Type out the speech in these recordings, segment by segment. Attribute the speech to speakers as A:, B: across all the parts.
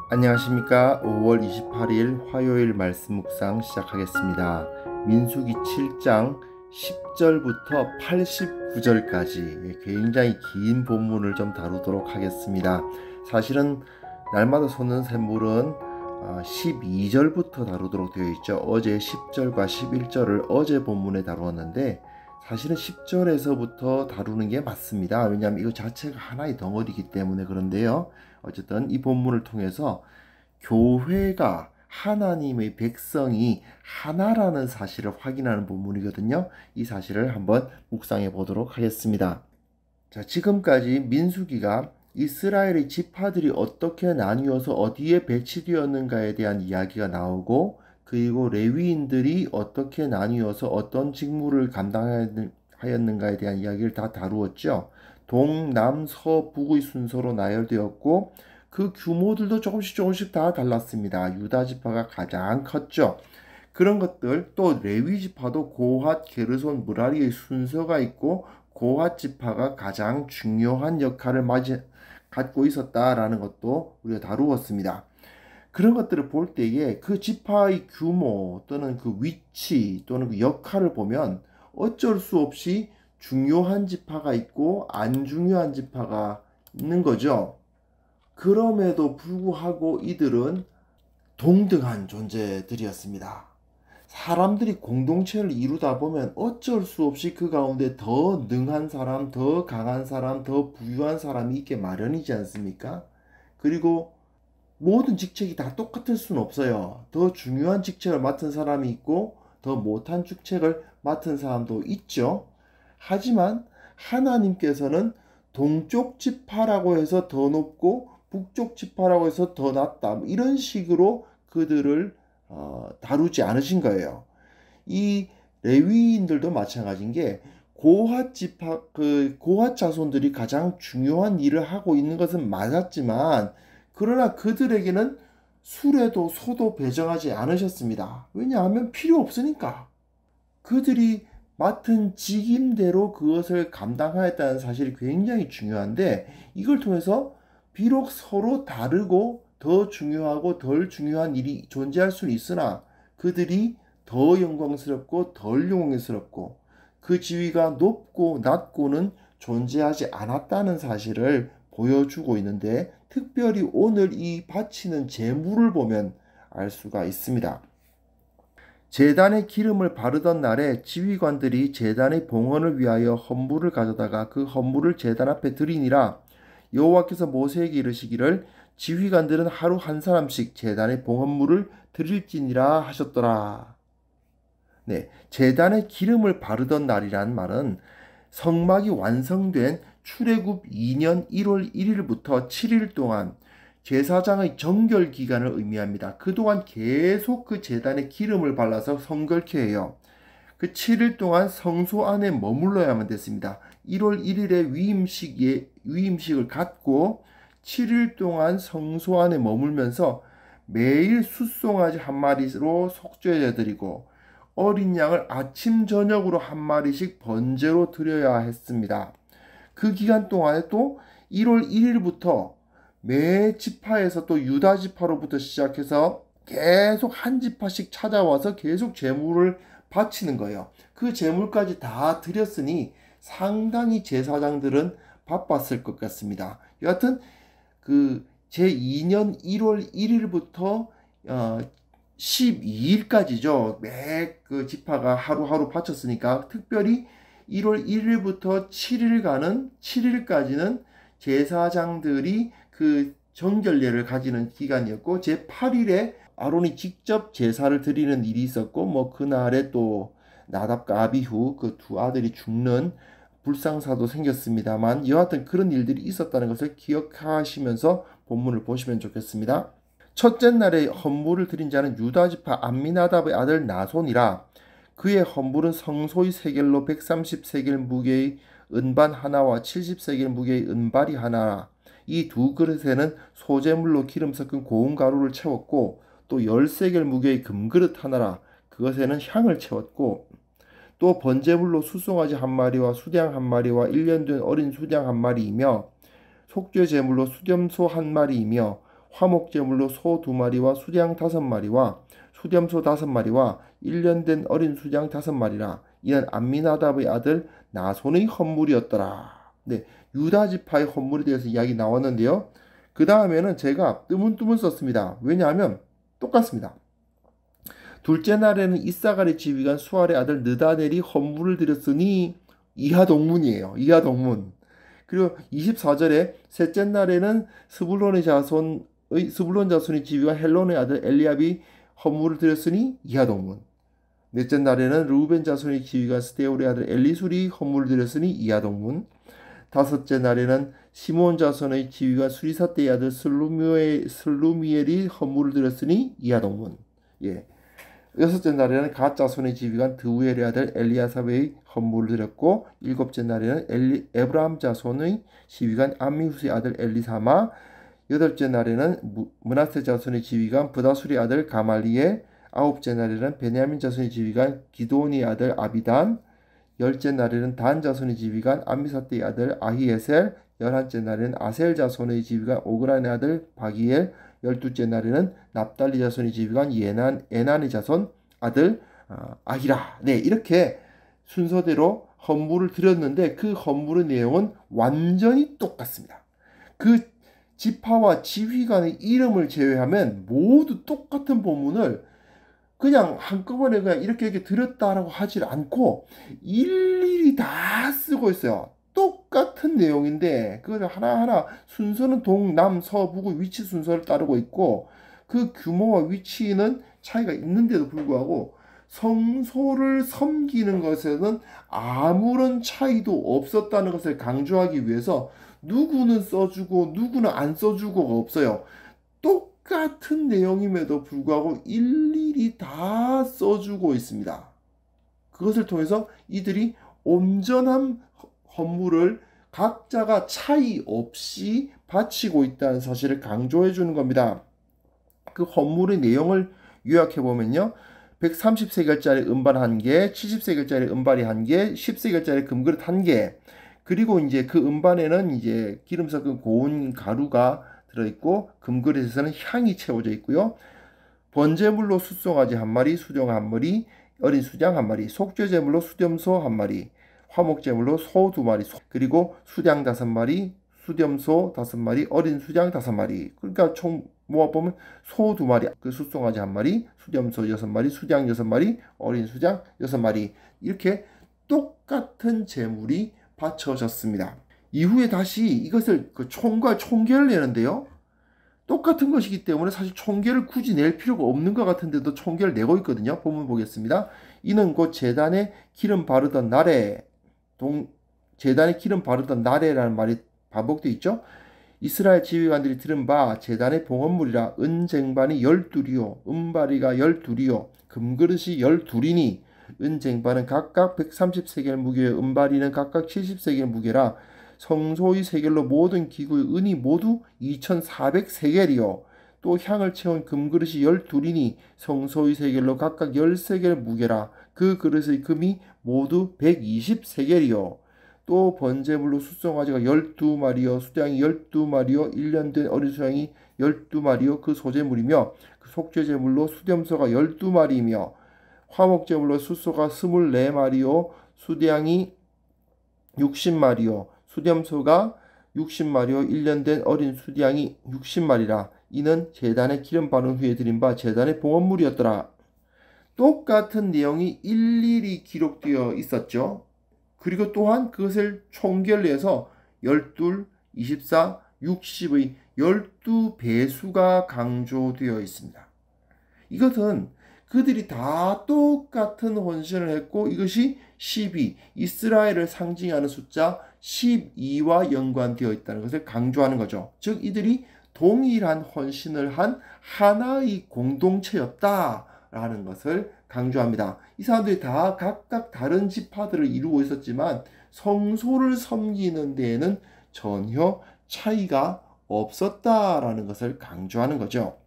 A: 안녕하십니까. 5월 28일 화요일 말씀 묵상 시작하겠습니다. 민수기 7장 10절부터 89절까지 굉장히 긴 본문을 좀 다루도록 하겠습니다. 사실은 날마다 솟는 샘물은 12절부터 다루도록 되어 있죠. 어제 10절과 11절을 어제 본문에 다루었는데 사실은 10절에서부터 다루는 게 맞습니다. 왜냐하면 이거 자체가 하나의 덩어리이기 때문에. 그런데요, 어쨌든 이 본문을 통해서 교회가, 하나님의 백성이 하나라는 사실을 확인하는 본문이거든요. 이 사실을 한번 묵상해 보도록 하겠습니다. 자, 지금까지 민수기가 이스라엘의 지파들이 어떻게 나뉘어서 어디에 배치되었는가에 대한 이야기가 나오고, 그리고 레위인들이 어떻게 나뉘어서 어떤 직무를 감당하였는가에 대한 이야기를 다 다루었죠. 동, 남, 서, 북의 순서로 나열되었고, 그 규모들도 조금씩 다 달랐습니다. 유다 지파가 가장 컸죠. 그런 것들, 또 레위 지파도 고핫, 게르손, 무라리의 순서가 있고, 고핫 지파가 가장 중요한 역할을 갖고 있었다라는 것도 우리가 다루었습니다. 그런 것들을 볼 때에 그 지파의 규모 또는 그 위치 또는 그 역할을 보면 어쩔 수 없이 중요한 지파가 있고 안 중요한 지파가 있는 거죠. 그럼에도 불구하고 이들은 동등한 존재들이었습니다. 사람들이 공동체를 이루다 보면 어쩔 수 없이 그 가운데 더 능한 사람, 더 강한 사람, 더 부유한 사람이 있게 마련이지 않습니까? 그리고 모든 직책이 다 똑같을 수는 없어요. 더 중요한 직책을 맡은 사람이 있고 더 못한 직책을 맡은 사람도 있죠. 하지만 하나님께서는 동쪽 지파라고 해서 더 높고 북쪽 지파라고 해서 더 낮다, 이런 식으로 그들을 다루지 않으신 거예요. 이 레위인들도 마찬가지인 게 고핫 지파, 고핫 자손들이 가장 중요한 일을 하고 있는 것은 맞았지만, 그러나 그들에게는 수레도 소도 배정하지 않으셨습니다. 왜냐하면 필요 없으니까. 그들이 맡은 직임대로 그것을 감당하였다는 사실이 굉장히 중요한데, 이걸 통해서 비록 서로 다르고 더 중요하고 덜 중요한 일이 존재할 수는 있으나 그들이 더 영광스럽고 덜 영광스럽고 그 지위가 높고 낮고는 존재하지 않았다는 사실을 보여주고 있는데, 특별히 오늘 이 바치는 제물을 보면 알 수가 있습니다. 제단에 기름을 바르던 날에 지휘관들이 제단의 봉헌을 위하여 헌물을 가져다가 그 헌물을 제단 앞에 드리니라. 여호와께서 모세에게 이르시기를 지휘관들은 하루 한 사람씩 제단의 봉헌물을 드릴지니라 하셨더라. 네, 제단에 기름을 바르던 날이란 말은 성막이 완성된 출애굽 2년 1월 1일부터 7일 동안 제사장의 정결 기간을 의미합니다. 그동안 계속 그 제단에 기름을 발라서 성결케 해요. 그 7일 동안 성소 안에 머물러야만 됐습니다. 1월 1일에 위임식을 갖고 7일 동안 성소 안에 머물면서 매일 숫송아지 한 마리로 속죄제 드리고 어린 양을 아침 저녁으로 한 마리씩 번제로 드려야 했습니다. 그 기간 동안에 또 1월 1일부터 매 지파에서 또 유다 지파로부터 시작해서 계속 한 지파씩 찾아와서 계속 제물을 바치는 거예요. 그 제물까지 다 드렸으니 상당히 제사장들은 바빴을 것 같습니다. 여하튼 그 제2년 1월 1일부터 12일까지죠. 매 그 지파가 하루하루 바쳤으니까 특별히 1월 1일부터 7일까지는 제사장들이 그 정결례를 가지는 기간이었고, 제8일에 아론이 직접 제사를 드리는 일이 있었고, 뭐 그날에 또 나답과 아비후 그 두 아들이 죽는 불상사도 생겼습니다만, 여하튼 그런 일들이 있었다는 것을 기억하시면서 본문을 보시면 좋겠습니다. 첫째 날에 헌물을 드린 자는 유다 지파 암미나답의 아들 나손이라. 그의 헌물은 성소의 세겔로 130세겔 무게의 은반 하나와 70세겔 무게의 은발이 하나. 이 두 그릇에는 소재물로 기름 섞은 고운 가루를 채웠고, 또 10세겔 무게의 금그릇 하나라. 그것에는 향을 채웠고, 또 번제물로 숫송아지 한 마리와 수양 한 마리와 1년 된 어린 수양 한 마리이며, 속죄 제물로 수염소 한 마리이며, 화목제물로 소 2마리와 수양 5마리와 수렴소 5마리와 1년 된 어린 수양 5마리라. 이는 암미나답의 아들 나손의 헌물이었더라. 네, 유다 지파의 헌물에 대해서 이야기 나왔는데요. 그 다음에는 제가 뜨문뜨문 썼습니다. 왜냐하면 똑같습니다. 둘째 날에는 이사갈의 지휘관 수알의 아들 느다넬이 헌물을 드렸으니 이하동문이에요. 이하동문. 그리고 24절에 셋째 날에는 스불론 자손의 지휘관 헬론의 아들 엘리압이 헌물을 드렸으니 이하동문. 넷째 날에는 르우벤 자손의 지휘관 스데울의 아들 엘리술이 헌물을 드렸으니 이하동문. 다섯째 날에는 시몬 자손의 지휘관 수리사떼의 아들 슬루미엘이 헌물을 드렸으니 이하동문. 예. 여섯째 날에는 갓 자손의 지휘관 드우엘의 아들 엘리아삽의 헌물을 드렸고, 일곱째 날에는 에브라함 자손의 지휘관 암미후스의 아들 엘리사마, 여덟째 날에는 므낫세 자손의 지휘관 브다술의 아들 가말리엘, 아홉째 날에는 베냐민 자손의 지휘관 기드온의 아들 아비단, 열째 날에는 단 자손의 지휘관 암미사떼의 아들 아히에셀, 열한째 날에는 아셀 자손의 지휘관 오그란의 아들 바기엘, 열두째 날에는 납달리 자손의 지휘관 에난의 자손 아들 아히라. 네, 이렇게 순서대로 헌물을 드렸는데 그 헌물의 내용은 완전히 똑같습니다. 그 지파와 지휘관의 이름을 제외하면 모두 똑같은 본문을 그냥 한꺼번에 그냥 이렇게 드렸다라고 하질 않고 일일이 다 쓰고 있어요. 똑같은 내용인데 그걸 하나하나 순서는 동남 서북의 위치 순서를 따르고 있고 그 규모와 위치는 차이가 있는데도 불구하고 성소를 섬기는 것에는 아무런 차이도 없었다는 것을 강조하기 위해서 누구는 써주고 누구는 안 써주고가 없어요. 똑같은 내용임에도 불구하고 일일이 다 써주고 있습니다. 그것을 통해서 이들이 온전한 헌물을 각자가 차이 없이 바치고 있다는 사실을 강조해 주는 겁니다. 그 헌물의 내용을 요약해 보면요. 130세겔짜리 은발 1개, 70세겔짜리 은발이 1개, 10세겔짜리 금그릇 1개, 그리고 이제 그 은반에는 이제 기름 섞은 고운 가루가 들어있고 금그릇에서는 향이 채워져 있고요. 번제물로 숫송아지 1마리, 수령 1마리, 어린 수장 1마리, 속죄제물로 수렴소 1마리, 화목제물로 소 2마리, 그리고 수양 5마리, 수렴소 5마리, 어린 수장 5마리. 그러니까 총 모아보면 소 2마리, 그 숫송아지 1마리, 수렴소 6마리, 수장 6마리, 어린 수장 6마리. 이렇게 똑같은 제물이 바쳐졌습니다. 이후에 다시 이것을 그 총과 총계를 내는데요. 똑같은 것이기 때문에 사실 총계를 굳이 낼 필요가 없는 것 같은데도 총계를 내고 있거든요. 본문 보겠습니다. 이는 곧 제단에 기름 바르던 날에, 제단에 기름 바르던 날에라는 말이 반복되어 있죠. 이스라엘 지휘관들이 들은 바 제단의 봉헌물이라 은쟁반이 12이요 은바리가 12이요 금그릇이 12이니 은쟁반은 각각 130세겔 무게에 은바리는 각각 70세겔 무게라 성소의 세겔로 모든 기구의 은이 모두 2400세겔이요 또 향을 채운 금그릇이 12이니 성소의 세겔로 각각 10세겔 무게라 그 그릇의 금이 모두 120세겔이요 또 번제물로 숫송아지가 12마리요 수양이 12마리요 1년 된 어린 수양이 12마리요 그 소제물이며 그 속죄제물로 수렴소가 12마리이며 화목제물로 숫소가 24마리요 수양이 60마리요 수렴소가 60마리요 1년 된 어린 수양이 60마리라 이는 제단에 기름 바른 후에 드린 바 제단의 봉헌물이었더라. 똑같은 내용이 일일이 기록되어 있었죠. 그리고 또한 그것을 총결해서 12, 24, 60의 12배수가 강조되어 있습니다. 이것은 그들이 다 똑같은 헌신을 했고 이것이 12, 이스라엘을 상징하는 숫자 12와 연관되어 있다는 것을 강조하는 거죠. 즉 이들이 동일한 헌신을 한 하나의 공동체였다라는 것을 강조합니다. 이 사람들이 다 각각 다른 지파들을 이루고 있었지만 성소를 섬기는 데에는 전혀 차이가 없었다라는 것을 강조하는 거죠.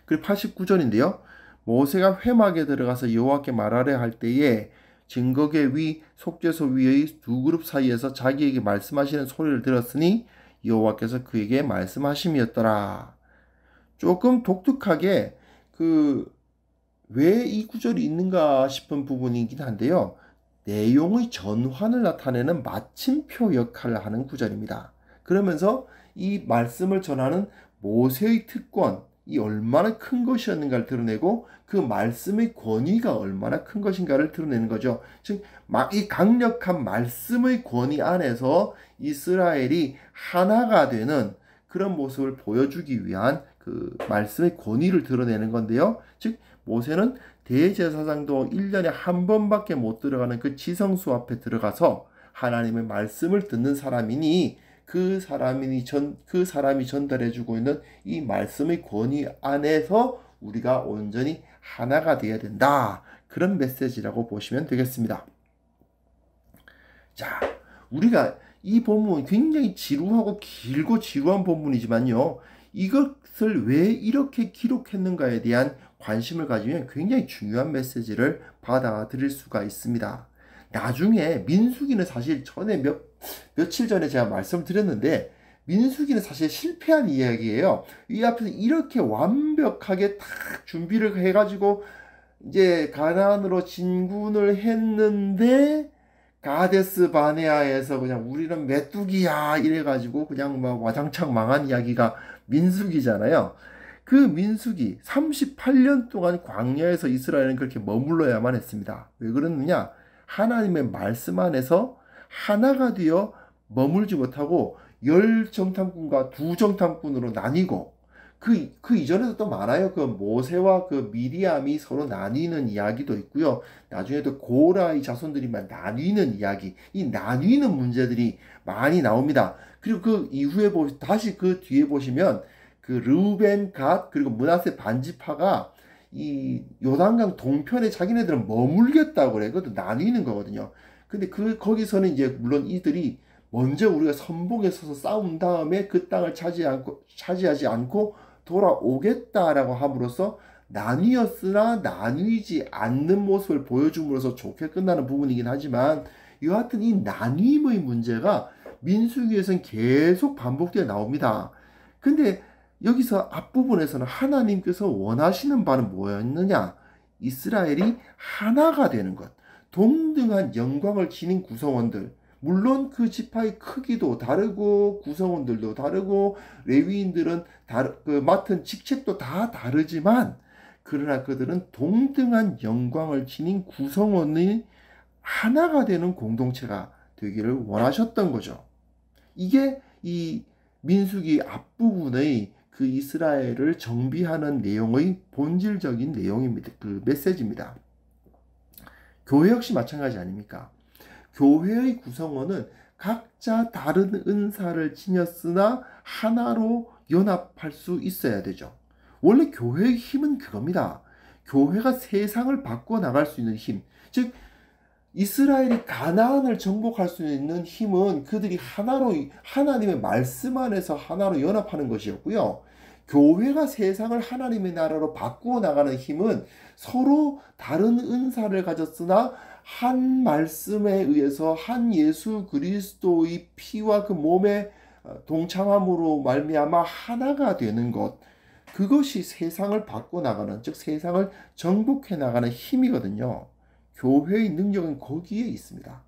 A: 그리고 89절인데요. 모세가 회막에 들어가서 여호와께 말하려 할 때에 증거계 위 속죄소 위의 두 그룹 사이에서 자기에게 말씀하시는 소리를 들었으니 여호와께서 그에게 말씀하심이었더라. 조금 독특하게 왜 이 구절이 있는가 싶은 부분이긴 한데요. 내용의 전환을 나타내는 마침표 역할을 하는 구절입니다. 그러면서 이 말씀을 전하는 모세의 특권이 얼마나 큰 것이었는가를 드러내고 그 말씀의 권위가 얼마나 큰 것인가를 드러내는 거죠. 즉, 이 강력한 말씀의 권위 안에서 이스라엘이 하나가 되는 그런 모습을 보여주기 위한 그 말씀의 권위를 드러내는 건데요. 즉, 모세는 대제사장도 1년에 한 번밖에 못 들어가는 그 지성소 앞에 들어가서 하나님의 말씀을 듣는 사람이니 그 사람이 전달해주고 있는 이 말씀의 권위 안에서 우리가 온전히 하나가 되어야 된다. 그런 메시지라고 보시면 되겠습니다. 자, 우리가 이 본문 굉장히 지루하고 길고 지루한 본문이지만요. 이것을 왜 이렇게 기록했는가에 대한 관심을 가지면 굉장히 중요한 메시지를 받아들일 수가 있습니다. 나중에 민수기는 사실 전에 며칠 전에 제가 말씀드렸는데 민수기는 사실 실패한 이야기예요. 이 앞에서 이렇게 완벽하게 딱 준비를 해가지고 이제 가나안으로 진군을 했는데 가데스 바네아에서 그냥 우리는 메뚜기야 이래가지고 그냥 막 와장창 망한 이야기가 민수기잖아요. 그 민수기 38년 동안 광야에서 이스라엘은 그렇게 머물러야만 했습니다. 왜 그러느냐? 하나님의 말씀 안에서 하나가 되어 머물지 못하고 10정탐꾼과 2정탐꾼으로 나뉘고 그 이전에도 또 많아요. 그 모세와 그 미리암이 서로 나뉘는 이야기도 있고요. 나중에도 고라의 자손들이만 나뉘는 이야기, 이 나뉘는 문제들이 많이 나옵니다. 그리고 그 이후에 다시 그 뒤에 보시면 그 르우벤, 갓 그리고 므낫세 반지파가 이 요단강 동편에 자기네들은 머물겠다고 그래. 그것도 나뉘는 거거든요. 근데 거기서는 이제 물론 이들이 먼저 우리가 선봉에 서서 싸운 다음에 그 땅을 차지하지 않고 돌아오겠다라고 함으로써 나뉘었으나 나뉘지 않는 모습을 보여줌으로써 좋게 끝나는 부분이긴 하지만 여하튼 이 나뉘음의 문제가 민수기에서는 계속 반복되어 나옵니다. 근데 여기서 앞부분에서는 하나님께서 원하시는 바는 뭐였느냐? 이스라엘이 하나가 되는 것. 동등한 영광을 지닌 구성원들. 물론 그 지파의 크기도 다르고 구성원들도 다르고 레위인들은 맡은 직책도 다 다르지만 그러나 그들은 동등한 영광을 지닌 구성원이 하나가 되는 공동체가 되기를 원하셨던 거죠. 이게 이 민수기 앞부분의 그 이스라엘을 정비하는 내용의 본질적인 내용입니다. 그 메시지입니다. 교회 역시 마찬가지 아닙니까? 교회의 구성원은 각자 다른 은사를 지녔으나 하나로 연합할 수 있어야 되죠. 원래 교회의 힘은 그겁니다. 교회가 세상을 바꿔 나갈 수 있는 힘, 즉 이스라엘이 가나안을 정복할 수 있는 힘은 그들이 하나로 하나님의 말씀 안에서 하나로 연합하는 것이었고요. 교회가 세상을 하나님의 나라로 바꾸어 나가는 힘은 서로 다른 은사를 가졌으나 한 말씀에 의해서 한 예수 그리스도의 피와 그 몸의 동참함으로 말미암아 하나가 되는 것, 그것이 세상을 바꿔 나가는, 즉 세상을 정복해 나가는 힘이거든요. 교회의 능력은 거기에 있습니다.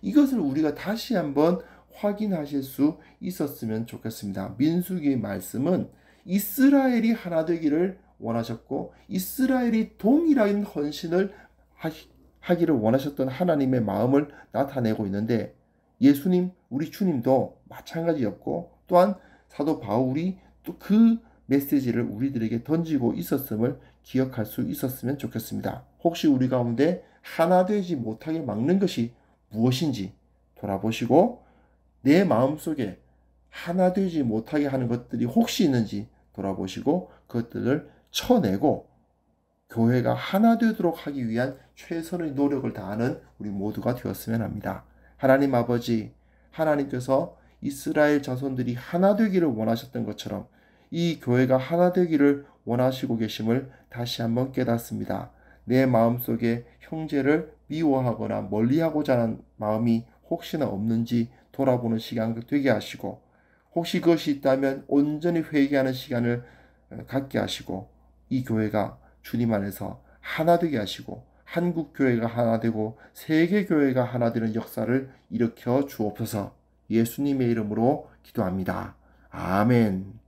A: 이것을 우리가 다시 한번 확인하실 수 있었으면 좋겠습니다. 민수기의 말씀은 이스라엘이 하나 되기를 원하셨고 이스라엘이 동일한 헌신을 하기를 원하셨던 하나님의 마음을 나타내고 있는데 예수님, 우리 주님도 마찬가지였고 또한 사도 바울이 또 그 메시지를 우리들에게 던지고 있었음을 기억할 수 있었으면 좋겠습니다. 혹시 우리 가운데 하나 되지 못하게 막는 것이 무엇인지 돌아보시고 내 마음속에 하나 되지 못하게 하는 것들이 혹시 있는지 돌아보시고 그것들을 쳐내고 교회가 하나 되도록 하기 위한 최선의 노력을 다하는 우리 모두가 되었으면 합니다. 하나님 아버지, 하나님께서 이스라엘 자손들이 하나 되기를 원하셨던 것처럼 이 교회가 하나 되기를 원하시고 계심을 다시 한번 깨닫습니다. 내 마음속에 형제를 미워하거나 멀리하고자 하는 마음이 혹시나 없는지 돌아보는 시간 되게 하시고 혹시 그것이 있다면 온전히 회개하는 시간을 갖게 하시고 이 교회가 주님 안에서 하나 되게 하시고 한국 교회가 하나 되고 세계 교회가 하나 되는 역사를 일으켜 주옵소서. 예수님의 이름으로 기도합니다. 아멘.